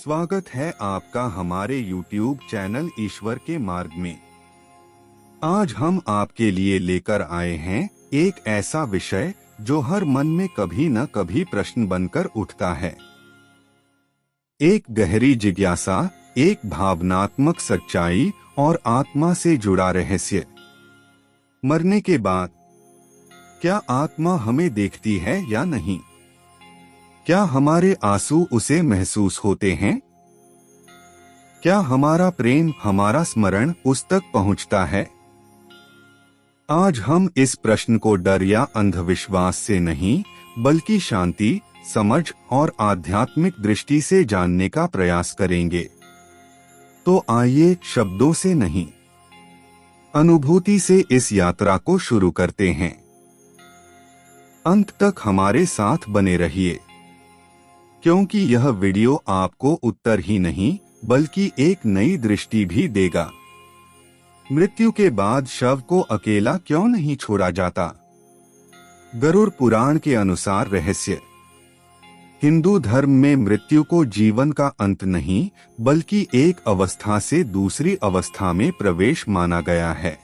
स्वागत है आपका हमारे YouTube चैनल ईश्वर के मार्ग में। आज हम आपके लिए लेकर आए हैं एक ऐसा विषय जो हर मन में कभी न कभी प्रश्न बनकर उठता है। एक गहरी जिज्ञासा, एक भावनात्मक सच्चाई और आत्मा से जुड़ा रहस्य। मरने के बाद क्या आत्मा हमें देखती है या नहीं? क्या हमारे आंसू उसे महसूस होते हैं? क्या हमारा प्रेम, हमारा स्मरण उस तक पहुंचता है? आज हम इस प्रश्न को डर या अंधविश्वास से नहीं, बल्कि शांति, समझ और आध्यात्मिक दृष्टि से जानने का प्रयास करेंगे। तो आइए शब्दों से नहीं, अनुभूति से इस यात्रा को शुरू करते हैं। अंत तक हमारे साथ बने रहिए, क्योंकि यह वीडियो आपको उत्तर ही नहीं बल्कि एक नई दृष्टि भी देगा। मृत्यु के बाद शव को अकेला क्यों नहीं छोड़ा जाता? गरुड़ पुराण के अनुसार रहस्य। हिंदू धर्म में मृत्यु को जीवन का अंत नहीं बल्कि एक अवस्था से दूसरी अवस्था में प्रवेश माना गया है।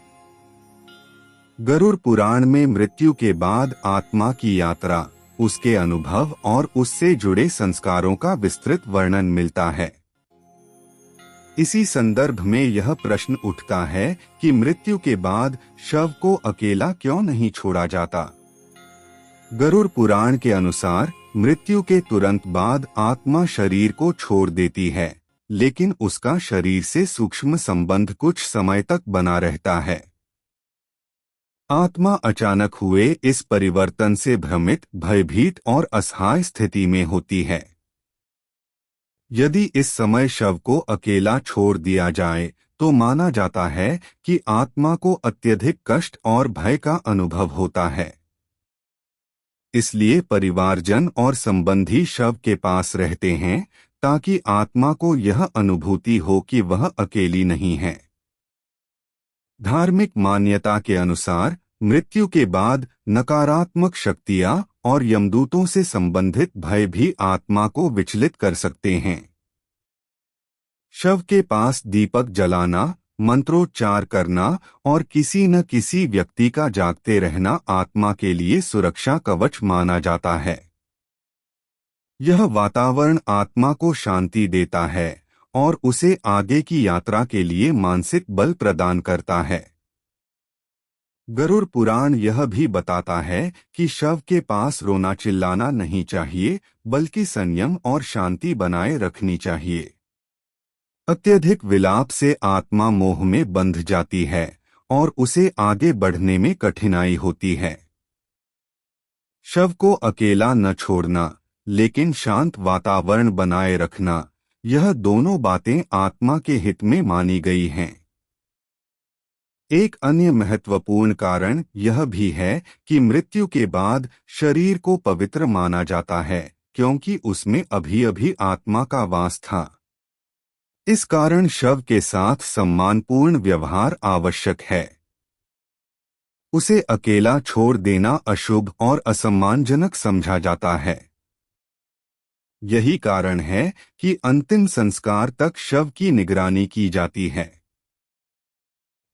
गरुड़ पुराण में मृत्यु के बाद आत्मा की यात्रा, उसके अनुभव और उससे जुड़े संस्कारों का विस्तृत वर्णन मिलता है। इसी संदर्भ में यह प्रश्न उठता है कि मृत्यु के बाद शव को अकेला क्यों नहीं छोड़ा जाता? गरुड़ पुराण के अनुसार मृत्यु के तुरंत बाद आत्मा शरीर को छोड़ देती है, लेकिन उसका शरीर से सूक्ष्म संबंध कुछ समय तक बना रहता है। आत्मा अचानक हुए इस परिवर्तन से भ्रमित, भयभीत और असहाय स्थिति में होती है। यदि इस समय शव को अकेला छोड़ दिया जाए तो माना जाता है कि आत्मा को अत्यधिक कष्ट और भय का अनुभव होता है। इसलिए परिवारजन और संबंधी शव के पास रहते हैं ताकि आत्मा को यह अनुभूति हो कि वह अकेली नहीं है। धार्मिक मान्यता के अनुसार मृत्यु के बाद नकारात्मक शक्तियां और यमदूतों से संबंधित भय भी आत्मा को विचलित कर सकते हैं। शव के पास दीपक जलाना, मंत्रोच्चार करना और किसी न किसी व्यक्ति का जागते रहना आत्मा के लिए सुरक्षा कवच माना जाता है। यह वातावरण आत्मा को शांति देता है और उसे आगे की यात्रा के लिए मानसिक बल प्रदान करता है। गरुड़ पुराण यह भी बताता है कि शव के पास रोना चिल्लाना नहीं चाहिए, बल्कि संयम और शांति बनाए रखनी चाहिए। अत्यधिक विलाप से आत्मा मोह में बंध जाती है और उसे आगे बढ़ने में कठिनाई होती है। शव को अकेला न छोड़ना, लेकिन शांत वातावरण बनाए रखना, यह दोनों बातें आत्मा के हित में मानी गई हैं। एक अन्य महत्वपूर्ण कारण यह भी है कि मृत्यु के बाद शरीर को पवित्र माना जाता है, क्योंकि उसमें अभी-अभी आत्मा का वास था। इस कारण शव के साथ सम्मानपूर्ण व्यवहार आवश्यक है। उसे अकेला छोड़ देना अशुभ और असम्मानजनक समझा जाता है। यही कारण है कि अंतिम संस्कार तक शव की निगरानी की जाती है।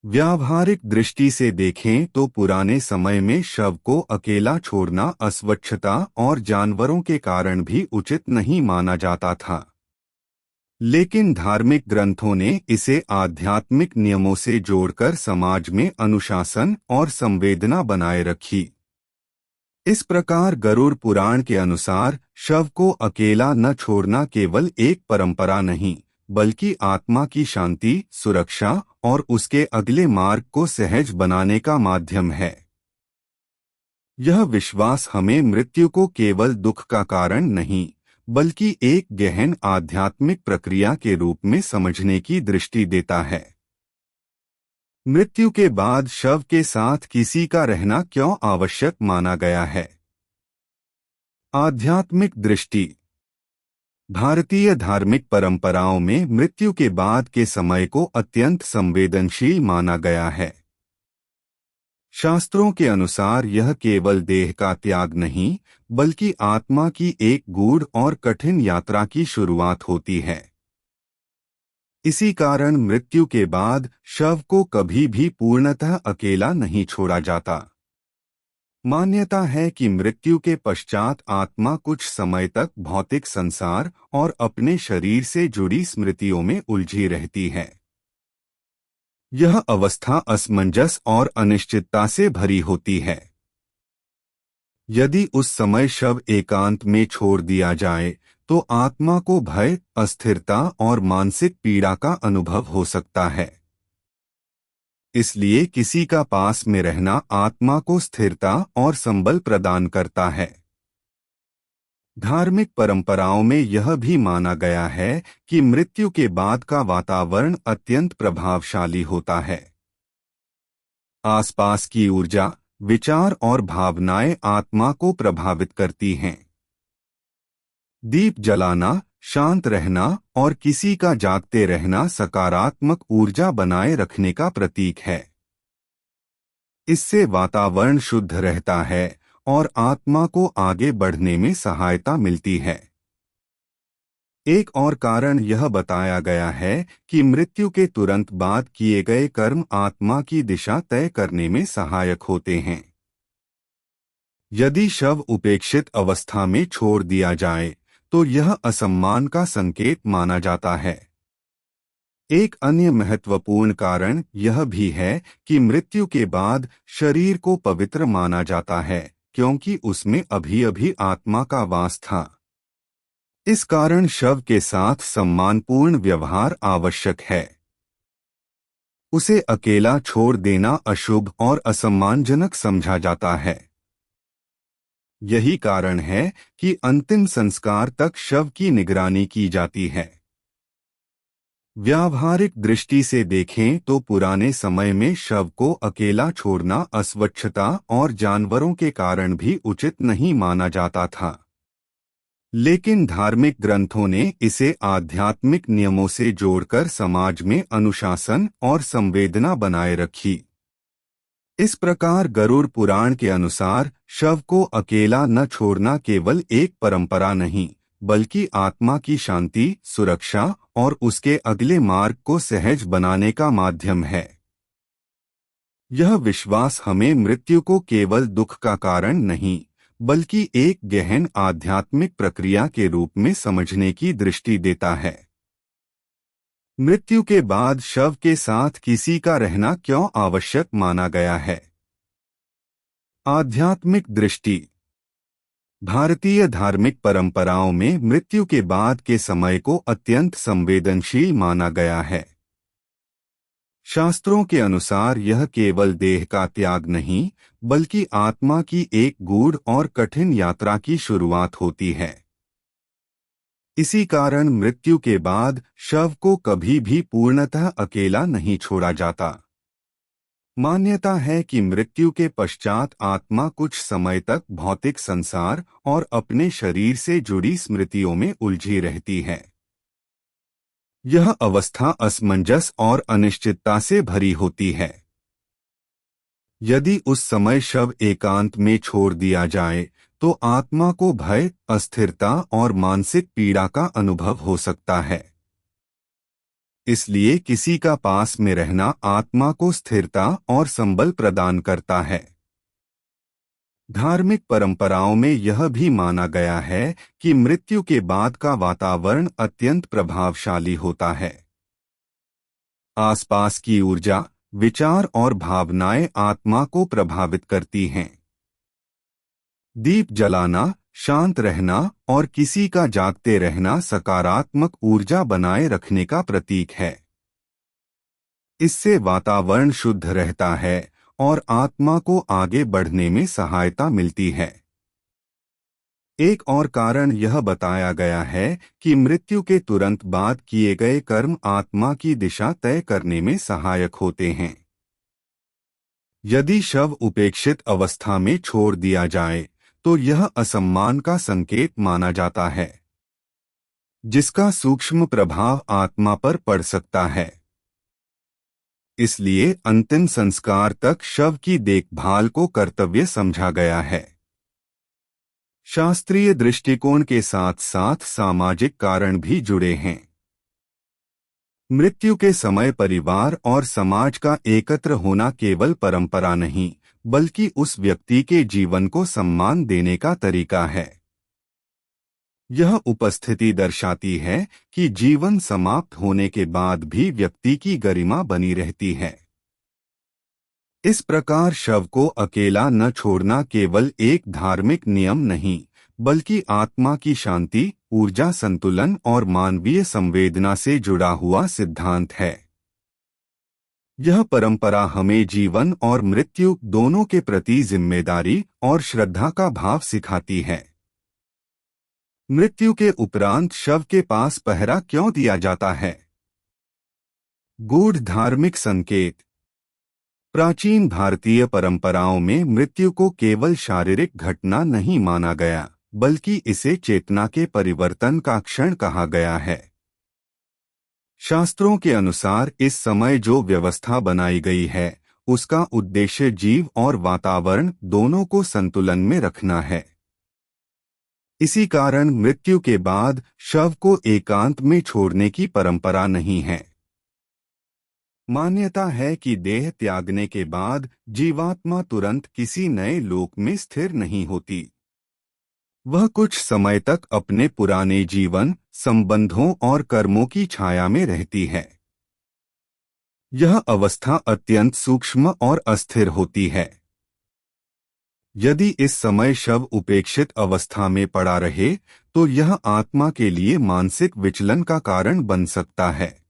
व्यावहारिक दृष्टि से देखें तो पुराने समय में शव को अकेला छोड़ना अस्वच्छता और जानवरों के कारण भी उचित नहीं माना जाता था। लेकिन धार्मिक ग्रंथों ने इसे आध्यात्मिक नियमों से जोड़कर समाज में अनुशासन और संवेदना बनाए रखी। इस प्रकार गरुड़ पुराण के अनुसार शव को अकेला न छोड़ना केवल एक परंपरा नहीं, बल्कि आत्मा की शांति, सुरक्षा और उसके अगले मार्ग को सहज बनाने का माध्यम है। यह विश्वास हमें मृत्यु को केवल दुख का कारण नहीं, बल्कि एक गहन आध्यात्मिक प्रक्रिया के रूप में समझने की दृष्टि देता है। मृत्यु के बाद शव के साथ किसी का रहना क्यों आवश्यक माना गया है? आध्यात्मिक दृष्टि। भारतीय धार्मिक परंपराओं में मृत्यु के बाद के समय को अत्यंत संवेदनशील माना गया है। शास्त्रों के अनुसार यह केवल देह का त्याग नहीं, बल्कि आत्मा की एक गूढ़ और कठिन यात्रा की शुरुआत होती है। इसी कारण मृत्यु के बाद शव को कभी भी पूर्णतः अकेला नहीं छोड़ा जाता। मान्यता है कि मृत्यु के पश्चात आत्मा कुछ समय तक भौतिक संसार और अपने शरीर से जुड़ी स्मृतियों में उलझी रहती है। यह अवस्था असमंजस और अनिश्चितता से भरी होती है। यदि उस समय शव एकांत में छोड़ दिया जाए तो आत्मा को भय, अस्थिरता और मानसिक पीड़ा का अनुभव हो सकता है। इसलिए किसी का पास में रहना आत्मा को स्थिरता और संबल प्रदान करता है। धार्मिक परंपराओं में यह भी माना गया है कि मृत्यु के बाद का वातावरण अत्यंत प्रभावशाली होता है। आसपास की ऊर्जा, विचार और भावनाएं आत्मा को प्रभावित करती हैं। दीप जलाना, शांत रहना और किसी का जागते रहना सकारात्मक ऊर्जा बनाए रखने का प्रतीक है। इससे वातावरण शुद्ध रहता है और आत्मा को आगे बढ़ने में सहायता मिलती है। एक और कारण यह बताया गया है कि मृत्यु के तुरंत बाद किए गए कर्म आत्मा की दिशा तय करने में सहायक होते हैं। यदि शव उपेक्षित अवस्था में छोड़ दिया जाए तो यह असम्मान का संकेत माना जाता है। एक अन्य महत्वपूर्ण कारण यह भी है कि मृत्यु के बाद शरीर को पवित्र माना जाता है, क्योंकि उसमें अभी आत्मा का वास था। इस कारण शव के साथ सम्मानपूर्ण व्यवहार आवश्यक है। उसे अकेला छोड़ देना अशुभ और असम्मानजनक समझा जाता है। यही कारण है कि अंतिम संस्कार तक शव की निगरानी की जाती है। व्यावहारिक दृष्टि से देखें तो पुराने समय में शव को अकेला छोड़ना अस्वच्छता और जानवरों के कारण भी उचित नहीं माना जाता था। लेकिन धार्मिक ग्रंथों ने इसे आध्यात्मिक नियमों से जोड़कर समाज में अनुशासन और संवेदना बनाए रखी। इस प्रकार गरुड़ पुराण के अनुसार शव को अकेला न छोड़ना केवल एक परंपरा नहीं, बल्कि आत्मा की शांति, सुरक्षा और उसके अगले मार्ग को सहज बनाने का माध्यम है। यह विश्वास हमें मृत्यु को केवल दुख का कारण नहीं, बल्कि एक गहन आध्यात्मिक प्रक्रिया के रूप में समझने की दृष्टि देता है। मृत्यु के बाद शव के साथ किसी का रहना क्यों आवश्यक माना गया है? आध्यात्मिक दृष्टि। भारतीय धार्मिक परंपराओं में मृत्यु के बाद के समय को अत्यंत संवेदनशील माना गया है। शास्त्रों के अनुसार यह केवल देह का त्याग नहीं, बल्कि आत्मा की एक गूढ़ और कठिन यात्रा की शुरुआत होती है। इसी कारण मृत्यु के बाद शव को कभी भी पूर्णतः अकेला नहीं छोड़ा जाता। मान्यता है कि मृत्यु के पश्चात आत्मा कुछ समय तक भौतिक संसार और अपने शरीर से जुड़ी स्मृतियों में उलझी रहती है। यह अवस्था असमंजस और अनिश्चितता से भरी होती है। यदि उस समय शव एकांत में छोड़ दिया जाए तो आत्मा को भय, अस्थिरता और मानसिक पीड़ा का अनुभव हो सकता है। इसलिए किसी का पास में रहना आत्मा को स्थिरता और संबल प्रदान करता है। धार्मिक परंपराओं में यह भी माना गया है कि मृत्यु के बाद का वातावरण अत्यंत प्रभावशाली होता है। आसपास की ऊर्जा, विचार और भावनाएं आत्मा को प्रभावित करती हैं। दीप जलाना, शांत रहना और किसी का जागते रहना सकारात्मक ऊर्जा बनाए रखने का प्रतीक है। इससे वातावरण शुद्ध रहता है और आत्मा को आगे बढ़ने में सहायता मिलती है। एक और कारण यह बताया गया है कि मृत्यु के तुरंत बाद किए गए कर्म आत्मा की दिशा तय करने में सहायक होते हैं। यदि शव उपेक्षित अवस्था में छोड़ दिया जाए तो यह असम्मान का संकेत माना जाता है, जिसका सूक्ष्म प्रभाव आत्मा पर पड़ सकता है। इसलिए अंतिम संस्कार तक शव की देखभाल को कर्तव्य समझा गया है। शास्त्रीय दृष्टिकोण के साथ साथ सामाजिक कारण भी जुड़े हैं। मृत्यु के समय परिवार और समाज का एकत्र होना केवल परंपरा नहीं, बल्कि उस व्यक्ति के जीवन को सम्मान देने का तरीका है। यह उपस्थिति दर्शाती है कि जीवन समाप्त होने के बाद भी व्यक्ति की गरिमा बनी रहती है। इस प्रकार शव को अकेला न छोड़ना केवल एक धार्मिक नियम नहीं, बल्कि आत्मा की शांति, ऊर्जा संतुलन और मानवीय संवेदना से जुड़ा हुआ सिद्धांत है। यह परंपरा हमें जीवन और मृत्यु दोनों के प्रति जिम्मेदारी और श्रद्धा का भाव सिखाती है। मृत्यु के उपरांत शव के पास पहरा क्यों दिया जाता है? गूढ़ धार्मिक संकेत। प्राचीन भारतीय परंपराओं में मृत्यु को केवल शारीरिक घटना नहीं माना गया, बल्कि इसे चेतना के परिवर्तन का क्षण कहा गया है। शास्त्रों के अनुसार इस समय जो व्यवस्था बनाई गई है, उसका उद्देश्य जीव और वातावरण दोनों को संतुलन में रखना है। इसी कारण मृत्यु के बाद शव को एकांत में छोड़ने की परंपरा नहीं है। मान्यता है कि देह त्यागने के बाद जीवात्मा तुरंत किसी नए लोक में स्थिर नहीं होती। वह कुछ समय तक अपने पुराने जीवन, संबंधों और कर्मों की छाया में रहती है। यह अवस्था अत्यंत सूक्ष्म और अस्थिर होती है। यदि इस समय शव उपेक्षित अवस्था में पड़ा रहे, तो यह आत्मा के लिए मानसिक विचलन का कारण बन सकता है।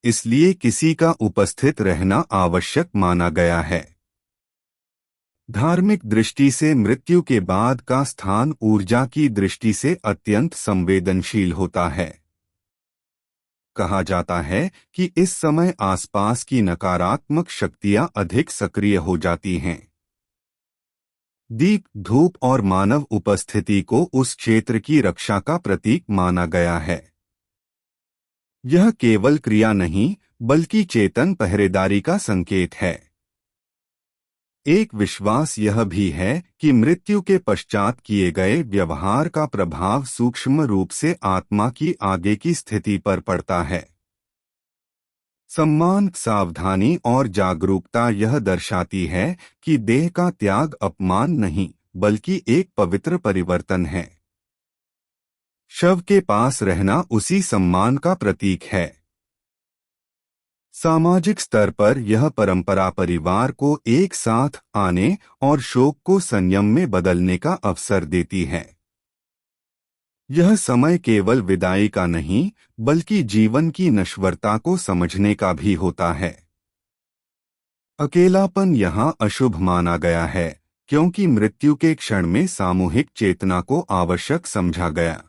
इसलिए किसी का उपस्थित रहना आवश्यक माना गया है। धार्मिक दृष्टि से मृत्यु के बाद का स्थान ऊर्जा की दृष्टि से अत्यंत संवेदनशील होता है। कहा जाता है कि इस समय आसपास की नकारात्मक शक्तियां अधिक सक्रिय हो जाती हैं। दीप, धूप और मानव उपस्थिति को उस क्षेत्र की रक्षा का प्रतीक माना गया है। यह केवल क्रिया नहीं, बल्कि चेतन पहरेदारी का संकेत है। एक विश्वास यह भी है कि मृत्यु के पश्चात किए गए व्यवहार का प्रभाव सूक्ष्म रूप से आत्मा की आगे की स्थिति पर पड़ता है। सम्मान, सावधानी और जागरूकता यह दर्शाती है कि देह का त्याग अपमान नहीं, बल्कि एक पवित्र परिवर्तन है। शव के पास रहना उसी सम्मान का प्रतीक है। सामाजिक स्तर पर यह परंपरा परिवार को एक साथ आने और शोक को संयम में बदलने का अवसर देती है। यह समय केवल विदाई का नहीं, बल्कि जीवन की नश्वरता को समझने का भी होता है। अकेलापन यहाँ अशुभ माना गया है, क्योंकि मृत्यु के क्षण में सामूहिक चेतना को आवश्यक समझा गया।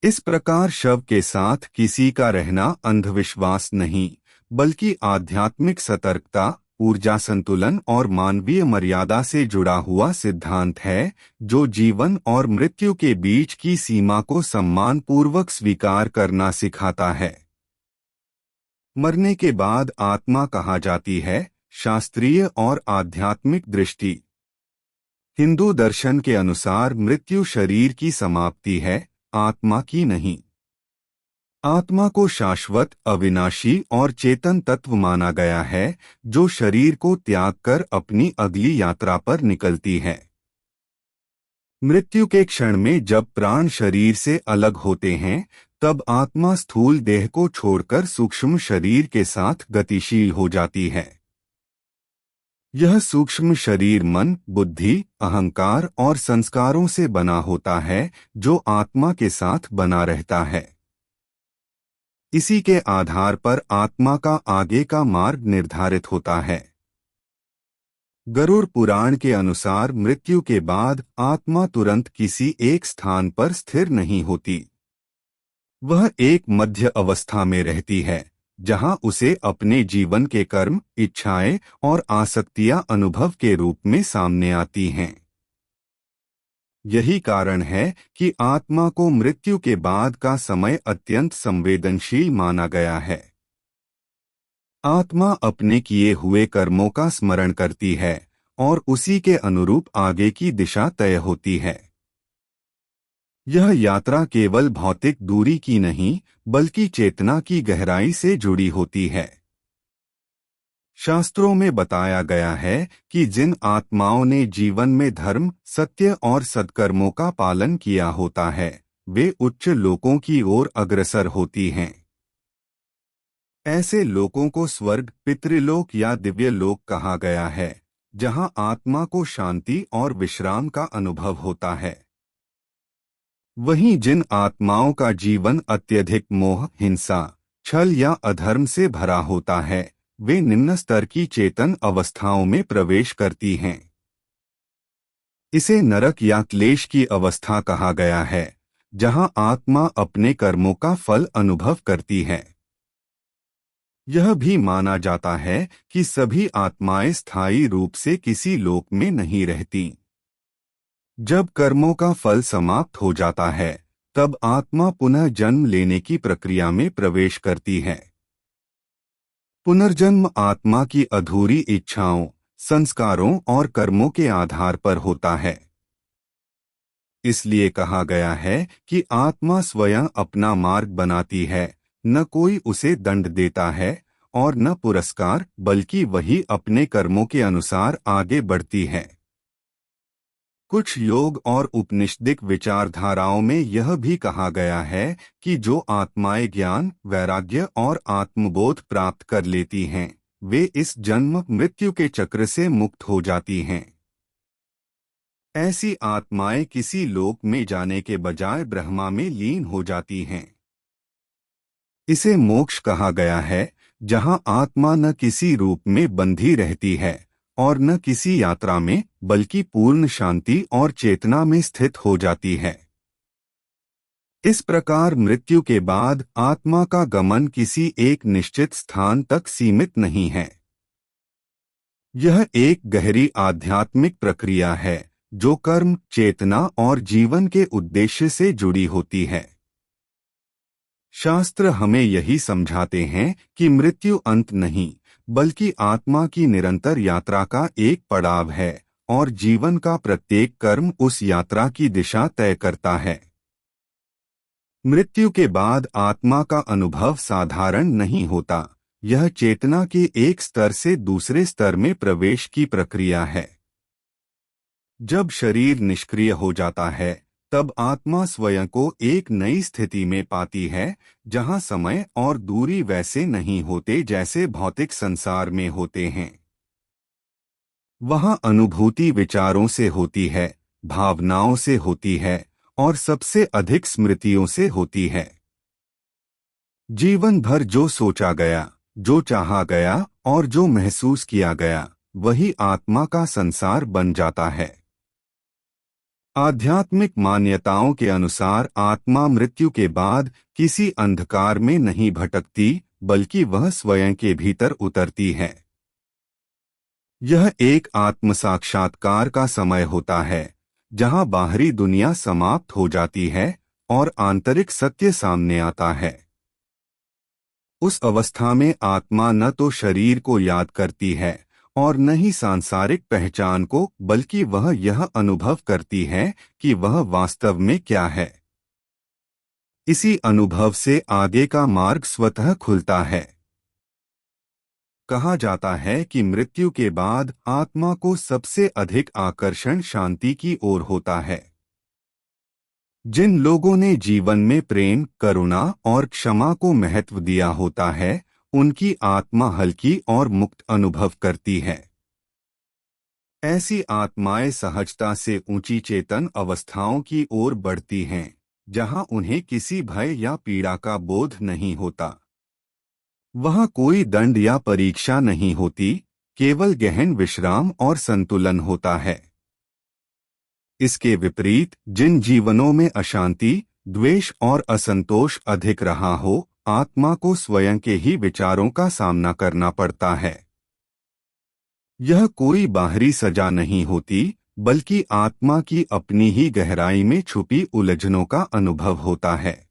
इस प्रकार शव के साथ किसी का रहना अंधविश्वास नहीं, बल्कि आध्यात्मिक सतर्कता, ऊर्जा संतुलन और मानवीय मर्यादा से जुड़ा हुआ सिद्धांत है, जो जीवन और मृत्यु के बीच की सीमा को सम्मानपूर्वक स्वीकार करना सिखाता है। मरने के बाद आत्मा कहा जाती है। शास्त्रीय और आध्यात्मिक दृष्टि। हिंदू दर्शन के अनुसार मृत्यु शरीर की समाप्ति है, आत्मा की नहीं। आत्मा को शाश्वत, अविनाशी और चेतन तत्व माना गया है, जो शरीर को त्याग कर अपनी अगली यात्रा पर निकलती है। मृत्यु के क्षण में जब प्राण शरीर से अलग होते हैं, तब आत्मा स्थूल देह को छोड़कर सूक्ष्म शरीर के साथ गतिशील हो जाती है। यह सूक्ष्म शरीर मन, बुद्धि, अहंकार और संस्कारों से बना होता है, जो आत्मा के साथ बना रहता है। इसी के आधार पर आत्मा का आगे का मार्ग निर्धारित होता है। गरुड़ पुराण के अनुसार मृत्यु के बाद आत्मा तुरंत किसी एक स्थान पर स्थिर नहीं होती। वह एक मध्य अवस्था में रहती है, जहां उसे अपने जीवन के कर्म, इच्छाएं और आसक्तियां अनुभव के रूप में सामने आती हैं। यही कारण है कि आत्मा को मृत्यु के बाद का समय अत्यंत संवेदनशील माना गया है। आत्मा अपने किए हुए कर्मों का स्मरण करती है और उसी के अनुरूप आगे की दिशा तय होती है। यह यात्रा केवल भौतिक दूरी की नहीं, बल्कि चेतना की गहराई से जुड़ी होती है। शास्त्रों में बताया गया है कि जिन आत्माओं ने जीवन में धर्म, सत्य और सत्कर्मों का पालन किया होता है, वे उच्च लोकों की ओर अग्रसर होती हैं। ऐसे लोकों को स्वर्ग, पितृलोक या दिव्य लोक कहा गया है, जहां आत्मा को शांति और विश्राम का अनुभव होता है। वहीं जिन आत्माओं का जीवन अत्यधिक मोह, हिंसा, छल या अधर्म से भरा होता है, वे निम्न स्तर की चेतन अवस्थाओं में प्रवेश करती हैं। इसे नरक या क्लेश की अवस्था कहा गया है, जहां आत्मा अपने कर्मों का फल अनुभव करती है। यह भी माना जाता है कि सभी आत्माएं स्थायी रूप से किसी लोक में नहीं रहती। जब कर्मों का फल समाप्त हो जाता है, तब आत्मा पुनः जन्म लेने की प्रक्रिया में प्रवेश करती है। पुनर्जन्म आत्मा की अधूरी इच्छाओं, संस्कारों और कर्मों के आधार पर होता है। इसलिए कहा गया है कि आत्मा स्वयं अपना मार्ग बनाती है, न कोई उसे दंड देता है और न पुरस्कार, बल्कि वही अपने कर्मों के अनुसार आगे बढ़ती है। कुछ योग और उपनिषदिक विचारधाराओं में यह भी कहा गया है कि जो आत्माएं ज्ञान, वैराग्य और आत्मबोध प्राप्त कर लेती हैं, वे इस जन्म मृत्यु के चक्र से मुक्त हो जाती हैं। ऐसी आत्माएं किसी लोक में जाने के बजाय ब्रह्मा में लीन हो जाती हैं। इसे मोक्ष कहा गया है, जहां आत्मा न किसी रूप में बंधी रहती है और न किसी यात्रा में, बल्कि पूर्ण शांति और चेतना में स्थित हो जाती है। इस प्रकार मृत्यु के बाद आत्मा का गमन किसी एक निश्चित स्थान तक सीमित नहीं है। यह एक गहरी आध्यात्मिक प्रक्रिया है, जो कर्म, चेतना और जीवन के उद्देश्य से जुड़ी होती है। शास्त्र हमें यही समझाते हैं कि मृत्यु अंत नहीं, बल्कि आत्मा की निरंतर यात्रा का एक पड़ाव है और जीवन का प्रत्येक कर्म उस यात्रा की दिशा तय करता है। मृत्यु के बाद आत्मा का अनुभव साधारण नहीं होता, यह चेतना के एक स्तर से दूसरे स्तर में प्रवेश की प्रक्रिया है। जब शरीर निष्क्रिय हो जाता है, तब आत्मा स्वयं को एक नई स्थिति में पाती है, जहां समय और दूरी वैसे नहीं होते जैसे भौतिक संसार में होते हैं। वहां अनुभूति विचारों से होती है, भावनाओं से होती है और सबसे अधिक स्मृतियों से होती है। जीवन भर जो सोचा गया, जो चाहा गया और जो महसूस किया गया, वही आत्मा का संसार बन जाता है। आध्यात्मिक मान्यताओं के अनुसार आत्मा मृत्यु के बाद किसी अंधकार में नहीं भटकती, बल्कि वह स्वयं के भीतर उतरती है। यह एक आत्म साक्षात्कार का समय होता है, जहां बाहरी दुनिया समाप्त हो जाती है और आंतरिक सत्य सामने आता है। उस अवस्था में आत्मा न तो शरीर को याद करती है और न ही सांसारिक पहचान को, बल्कि वह यह अनुभव करती है कि वह वास्तव में क्या है। इसी अनुभव से आगे का मार्ग स्वतः खुलता है। कहा जाता है कि मृत्यु के बाद आत्मा को सबसे अधिक आकर्षण शांति की ओर होता है। जिन लोगों ने जीवन में प्रेम, करुणा और क्षमा को महत्व दिया होता है, उनकी आत्मा हल्की और मुक्त अनुभव करती है। ऐसी आत्माएं सहजता से ऊंची चेतन अवस्थाओं की ओर बढ़ती हैं, जहां उन्हें किसी भय या पीड़ा का बोध नहीं होता। वहां कोई दंड या परीक्षा नहीं होती, केवल गहन विश्राम और संतुलन होता है। इसके विपरीत जिन जीवनों में अशांति, द्वेष और असंतोष अधिक रहा हो, आत्मा को स्वयं के ही विचारों का सामना करना पड़ता है। यह कोई बाहरी सजा नहीं होती, बल्कि आत्मा की अपनी ही गहराई में छुपी उलझनों का अनुभव होता है।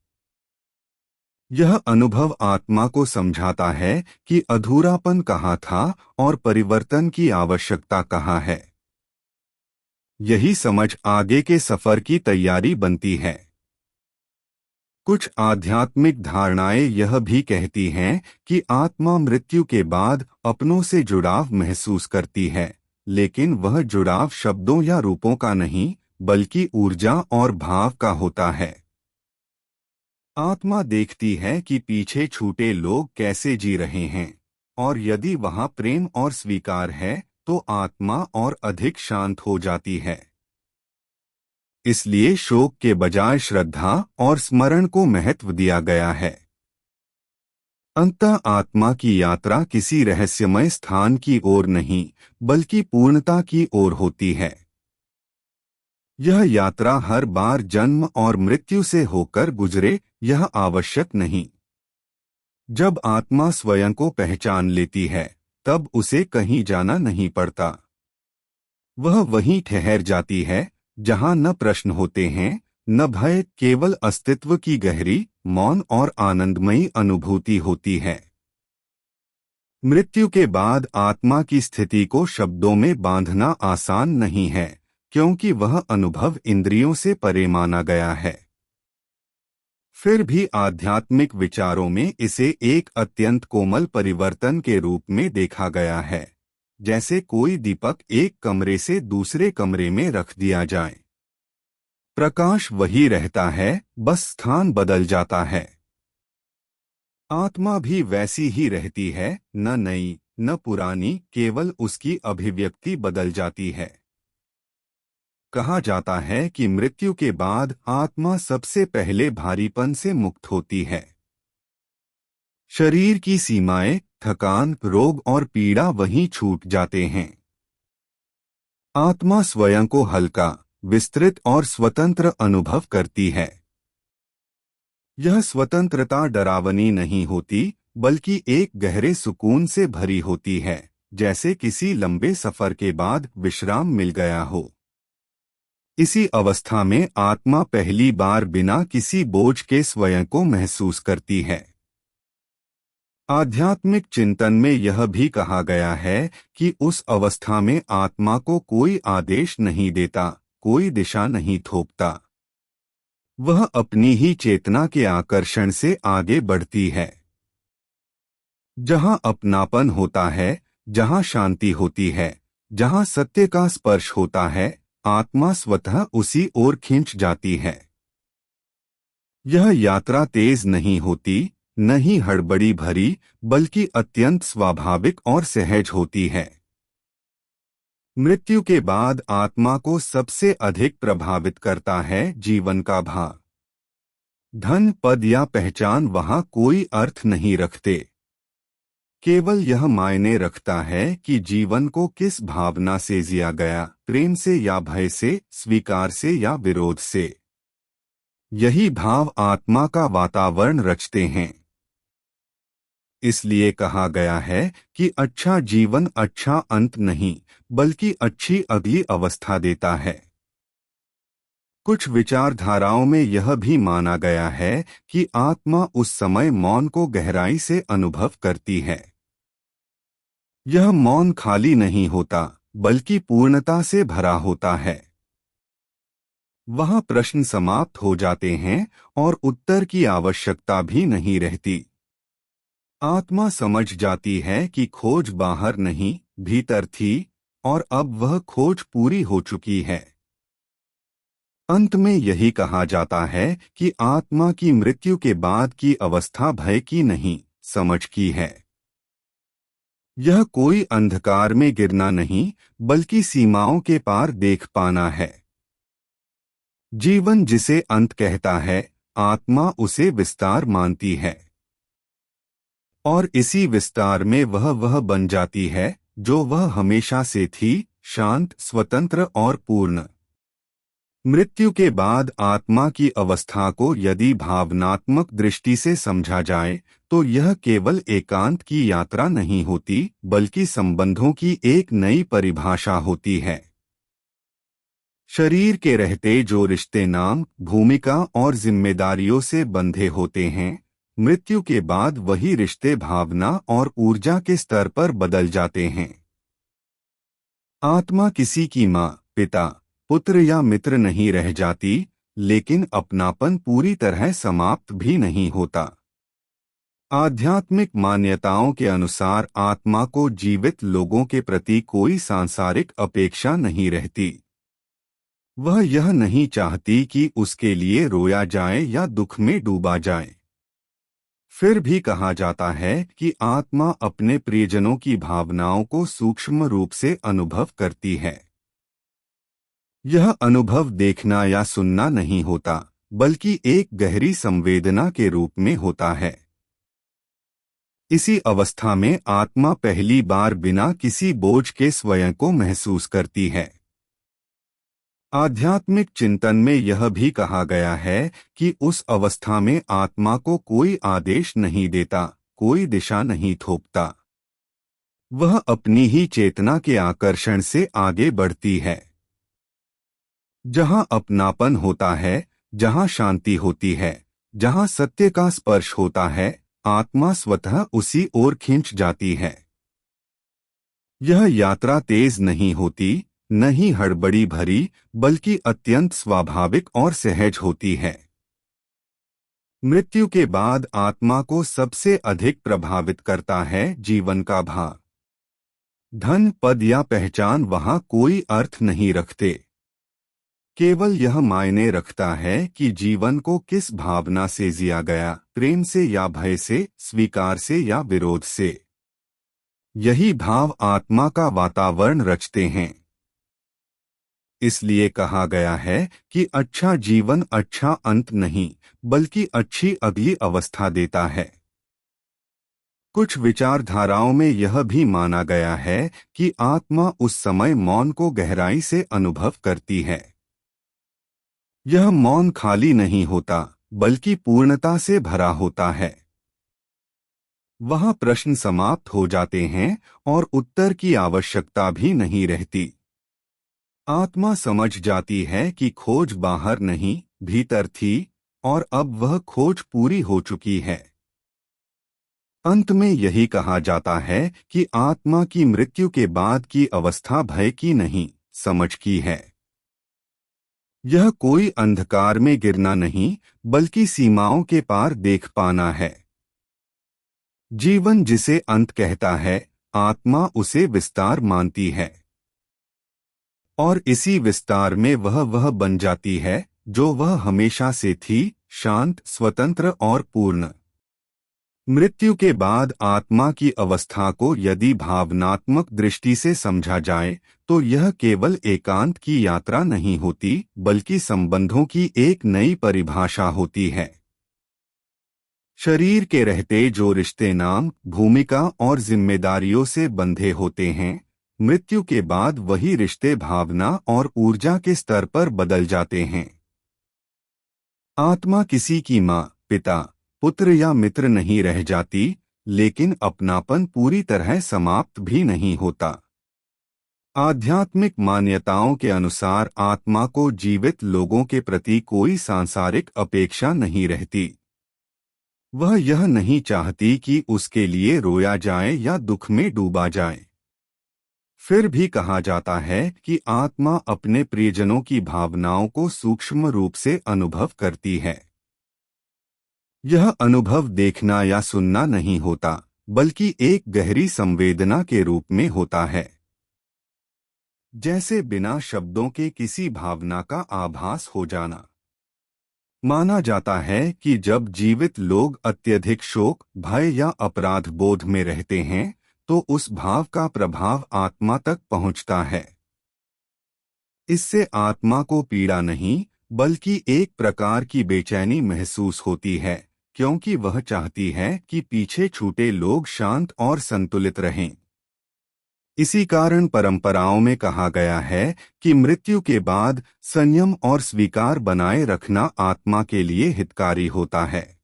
यह अनुभव आत्मा को समझाता है कि अधूरापन कहाँ था और परिवर्तन की आवश्यकता कहाँ है। यही समझ आगे के सफर की तैयारी बनती है। कुछ आध्यात्मिक धारणाएं यह भी कहती हैं कि आत्मा मृत्यु के बाद अपनों से जुड़ाव महसूस करती है, लेकिन वह जुड़ाव शब्दों या रूपों का नहीं, बल्कि ऊर्जा और भाव का होता है। आत्मा देखती है कि पीछे छूटे लोग कैसे जी रहे हैं, और यदि वहां प्रेम और स्वीकार है तो आत्मा और अधिक शांत हो जाती है। इसलिए शोक के बजाय श्रद्धा और स्मरण को महत्व दिया गया है। अंततः आत्मा की यात्रा किसी रहस्यमय स्थान की ओर नहीं, बल्कि पूर्णता की ओर होती है। यह यात्रा हर बार जन्म और मृत्यु से होकर गुजरे, यह आवश्यक नहीं। जब आत्मा स्वयं को पहचान लेती है, तब उसे कहीं जाना नहीं पड़ता। वह वहीं ठहर जाती है जहां न प्रश्न होते हैं, न भय, केवल अस्तित्व की गहरी, मौन और आनंदमयी अनुभूति होती है। मृत्यु के बाद आत्मा की स्थिति को शब्दों में बांधना आसान नहीं है, क्योंकि वह अनुभव इंद्रियों से परे माना गया है। फिर भी आध्यात्मिक विचारों में इसे एक अत्यंत कोमल परिवर्तन के रूप में देखा गया है, जैसे कोई दीपक एक कमरे से दूसरे कमरे में रख दिया जाए। प्रकाश वही रहता है, बस स्थान बदल जाता है। आत्मा भी वैसी ही रहती है, न नई न पुरानी, केवल उसकी अभिव्यक्ति बदल जाती है। कहा जाता है कि मृत्यु के बाद आत्मा सबसे पहले भारीपन से मुक्त होती है। शरीर की सीमाएं, थकान, रोग और पीड़ा वहीं छूट जाते हैं। आत्मा स्वयं को हल्का, विस्तृत और स्वतंत्र अनुभव करती है। यह स्वतंत्रता डरावनी नहीं होती, बल्कि एक गहरे सुकून से भरी होती है, जैसे किसी लंबे सफर के बाद विश्राम मिल गया हो। इसी अवस्था में आत्मा पहली बार बिना किसी बोझ के स्वयं को महसूस करती है। आध्यात्मिक चिंतन में यह भी कहा गया है कि उस अवस्था में आत्मा को कोई आदेश नहीं देता, कोई दिशा नहीं थोपता। वह अपनी ही चेतना के आकर्षण से आगे बढ़ती है। जहां अपनापन होता है, जहां शांति होती है, जहां सत्य का स्पर्श होता है, आत्मा स्वतः उसी ओर खींच जाती है। यह यात्रा तेज नहीं होती, न ही हड़बड़ी भरी, बल्कि अत्यंत स्वाभाविक और सहज होती है। मृत्यु के बाद आत्मा को सबसे अधिक प्रभावित करता है जीवन का भाव। धन, पद या पहचान वहां कोई अर्थ नहीं रखते। केवल यह मायने रखता है कि जीवन को किस भावना से जिया गया, प्रेम से या भय से, स्वीकार से या विरोध से। यही भाव आत्मा का वातावरण रचते हैं। इसलिए कहा गया है कि अच्छा जीवन अच्छा अंत नहीं, बल्कि अच्छी अगली अवस्था देता है। कुछ विचारधाराओं में यह भी माना गया है कि आत्मा उस समय मौन को गहराई से अनुभव करती है। यह मौन खाली नहीं होता, बल्कि पूर्णता से भरा होता है। वहाँ प्रश्न समाप्त हो जाते हैं और उत्तर की आवश्यकता भी नहीं रहती। आत्मा समझ जाती है कि खोज बाहर नहीं, भीतर थी, और अब वह खोज पूरी हो चुकी है। अंत में यही कहा जाता है कि आत्मा की मृत्यु के बाद की अवस्था भय की नहीं, समझ की है। यह कोई अंधकार में गिरना नहीं, बल्कि सीमाओं के पार देख पाना है। जीवन जिसे अंत कहता है, आत्मा उसे विस्तार मानती है। और इसी विस्तार में वह बन जाती है जो वह हमेशा से थी, शांत, स्वतंत्र और पूर्ण। मृत्यु के बाद आत्मा की अवस्था को यदि भावनात्मक दृष्टि से समझा जाए, तो यह केवल एकांत की यात्रा नहीं होती, बल्कि संबंधों की एक नई परिभाषा होती है। शरीर के रहते जो रिश्ते नाम, भूमिका और जिम्मेदारियों से बंधे होते हैं, मृत्यु के बाद वही रिश्ते भावना और ऊर्जा के स्तर पर बदल जाते हैं। आत्मा किसी की माँ, पिता, पुत्र या मित्र नहीं रह जाती, लेकिन अपनापन पूरी तरह समाप्त भी नहीं होता। आध्यात्मिक मान्यताओं के अनुसार आत्मा को जीवित लोगों के प्रति कोई सांसारिक अपेक्षा नहीं रहती। वह यह नहीं चाहती कि उसके लिए रोया जाए या दुख में डूबा जाए। फिर भी कहा जाता है कि आत्मा अपने प्रियजनों की भावनाओं को सूक्ष्म रूप से अनुभव करती है। यह अनुभव देखना या सुनना नहीं होता, बल्कि एक गहरी संवेदना के रूप में होता है। इसी अवस्था में आत्मा पहली बार बिना किसी बोझ के स्वयं को महसूस करती है। आध्यात्मिक चिंतन में यह भी कहा गया है कि उस अवस्था में आत्मा को कोई आदेश नहीं देता, कोई दिशा नहीं थोपता। वह अपनी ही चेतना के आकर्षण से आगे बढ़ती है। जहां अपनापन होता है, जहां शांति होती है, जहां सत्य का स्पर्श होता है, आत्मा स्वतः उसी ओर खिंच जाती है। यह यात्रा तेज नहीं होती, न ही हड़बड़ी भरी, बल्कि अत्यंत स्वाभाविक और सहज होती है। मृत्यु के बाद आत्मा को सबसे अधिक प्रभावित करता है जीवन का भाव। धन, पद या पहचान वहां कोई अर्थ नहीं रखते। केवल यह मायने रखता है कि जीवन को किस भावना से जिया गया, प्रेम से या भय से, स्वीकार से या विरोध से। यही भाव आत्मा का वातावरण रचते हैं। इसलिए कहा गया है कि अच्छा जीवन अच्छा अंत नहीं, बल्कि अच्छी अगली अवस्था देता है। कुछ विचारधाराओं में यह भी माना गया है कि आत्मा उस समय मौन को गहराई से अनुभव करती है। यह मौन खाली नहीं होता, बल्कि पूर्णता से भरा होता है। वहाँ प्रश्न समाप्त हो जाते हैं और उत्तर की आवश्यकता भी नहीं रहती। आत्मा समझ जाती है कि खोज बाहर नहीं, भीतर थी, और अब वह खोज पूरी हो चुकी है। अंत में यही कहा जाता है कि आत्मा की मृत्यु के बाद की अवस्था भय की नहीं, समझ की है। यह कोई अंधकार में गिरना नहीं, बल्कि सीमाओं के पार देख पाना है। जीवन जिसे अंत कहता है, आत्मा उसे विस्तार मानती है। और इसी विस्तार में वह बन जाती है जो वह हमेशा से थी, शांत, स्वतंत्र और पूर्ण। मृत्यु के बाद आत्मा की अवस्था को यदि भावनात्मक दृष्टि से समझा जाए तो यह केवल एकांत की यात्रा नहीं होती, बल्कि संबंधों की एक नई परिभाषा होती है। शरीर के रहते जो रिश्ते नाम, भूमिका और जिम्मेदारियों से बंधे होते हैं, मृत्यु के बाद वही रिश्ते भावना और ऊर्जा के स्तर पर बदल जाते हैं। आत्मा किसी की माँ, पिता, पुत्र या मित्र नहीं रह जाती, लेकिन अपनापन पूरी तरह समाप्त भी नहीं होता। आध्यात्मिक मान्यताओं के अनुसार आत्मा को जीवित लोगों के प्रति कोई सांसारिक अपेक्षा नहीं रहती। वह यह नहीं चाहती कि उसके लिए रोया जाए या दुख में डूबा जाए। फिर भी कहा जाता है कि आत्मा अपने प्रियजनों की भावनाओं को सूक्ष्म रूप से अनुभव करती है। यह अनुभव देखना या सुनना नहीं होता, बल्कि एक गहरी संवेदना के रूप में होता है। जैसे बिना शब्दों के किसी भावना का आभास हो जाना। माना जाता है कि जब जीवित लोग अत्यधिक शोक, भय या अपराध बोध में रहते हैं, तो उस भाव का प्रभाव आत्मा तक पहुंचता है। इससे आत्मा को पीड़ा नहीं, बल्कि एक प्रकार की बेचैनी महसूस होती है, क्योंकि वह चाहती है कि पीछे छूटे लोग शांत और संतुलित रहें। इसी कारण परंपराओं में कहा गया है कि मृत्यु के बाद संयम और स्वीकार बनाए रखना आत्मा के लिए हितकारी होता है।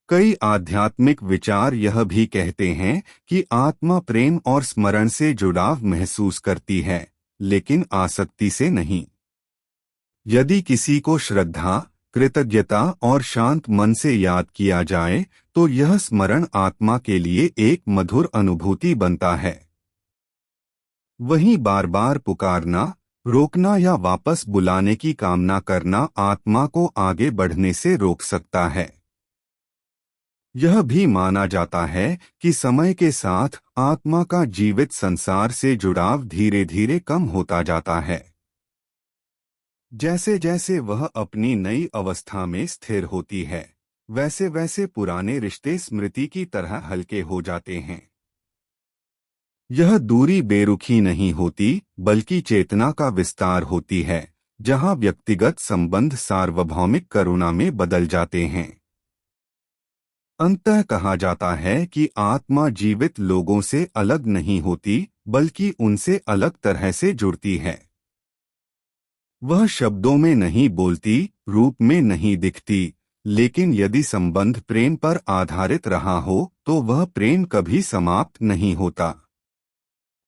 कई आध्यात्मिक विचार यह भी कहते हैं कि आत्मा प्रेम और स्मरण से जुड़ाव महसूस करती है, लेकिन आसक्ति से नहीं। यदि किसी को श्रद्धा, कृतज्ञता और शांत मन से याद किया जाए तो यह स्मरण आत्मा के लिए एक मधुर अनुभूति बनता है। वहीं बार बार पुकारना, रोकना या वापस बुलाने की कामना करना आत्मा को आगे बढ़ने से रोक सकता है। यह भी माना जाता है कि समय के साथ आत्मा का जीवित संसार से जुड़ाव धीरे धीरे कम होता जाता है। जैसे जैसे वह अपनी नई अवस्था में स्थिर होती है, वैसे वैसे पुराने रिश्ते स्मृति की तरह हल्के हो जाते हैं। यह दूरी बेरुखी नहीं होती, बल्कि चेतना का विस्तार होती है, जहां व्यक्तिगत संबंध सार्वभौमिक करुणा में बदल जाते हैं। अंततः कहा जाता है कि आत्मा जीवित लोगों से अलग नहीं होती, बल्कि उनसे अलग तरह से जुड़ती है। वह शब्दों में नहीं बोलती, रूप में नहीं दिखती, लेकिन यदि संबंध प्रेम पर आधारित रहा हो तो वह प्रेम कभी समाप्त नहीं होता।